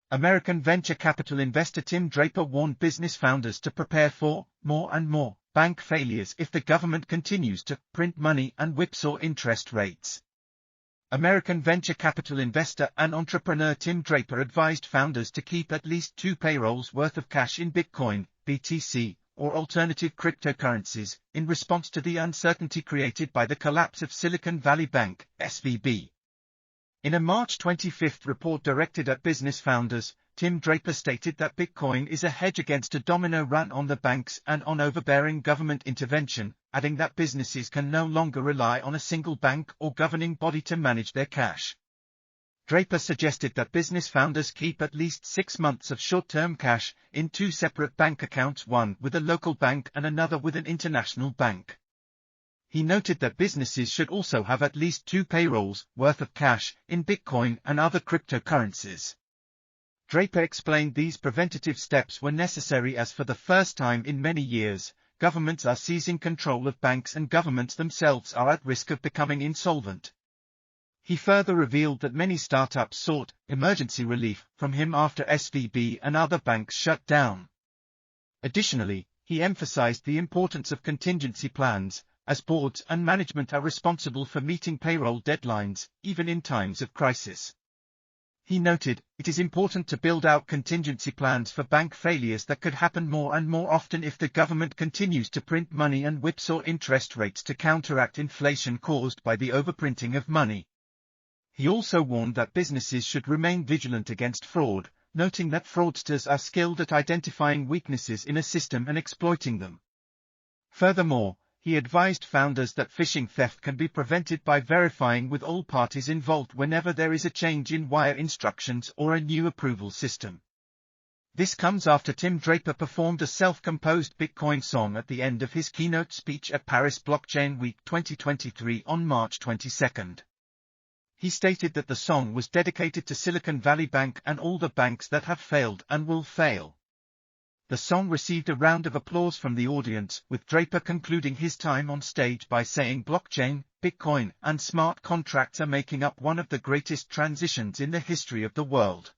American venture capital investor Tim Draper warned business founders to prepare for more and more bank failures if the government continues to print money and whipsaw interest rates. American venture capital investor and entrepreneur Tim Draper advised founders to keep at least 2 payrolls worth of cash in Bitcoin, BTC, or alternative cryptocurrencies, in response to the uncertainty created by the collapse of Silicon Valley Bank, SVB. In a March 25 report directed at business founders, Tim Draper stated that Bitcoin is a hedge against a domino run on the banks and on overbearing government intervention, adding that businesses can no longer rely on a single bank or governing body to manage their cash. Draper suggested that business founders keep at least 6 months of short-term cash in 2 separate bank accounts, one with a local bank and another with an international bank. He noted that businesses should also have at least 2 payrolls worth of cash in Bitcoin and other cryptocurrencies. Draper explained these preventative steps were necessary as for the first time in many years, governments are seizing control of banks and governments themselves are at risk of becoming insolvent. He further revealed that many startups sought emergency relief from him after SVB and other banks shut down. Additionally, he emphasized the importance of contingency plans, as boards and management are responsible for meeting payroll deadlines, even in times of crisis. He noted, it is important to build out contingency plans for bank failures that could happen more and more often if the government continues to print money and whipsaw interest rates to counteract inflation caused by the overprinting of money. He also warned that businesses should remain vigilant against fraud, noting that fraudsters are skilled at identifying weaknesses in a system and exploiting them. Furthermore, he advised founders that phishing theft can be prevented by verifying with all parties involved whenever there is a change in wire instructions or a new approval system. This comes after Tim Draper performed a self-composed Bitcoin song at the end of his keynote speech at Paris Blockchain Week 2023 on March 22. He stated that the song was dedicated to Silicon Valley Bank and all the banks that have failed and will fail. The song received a round of applause from the audience, with Draper concluding his time on stage by saying blockchain, Bitcoin, and smart contracts are making up one of the greatest transitions in the history of the world.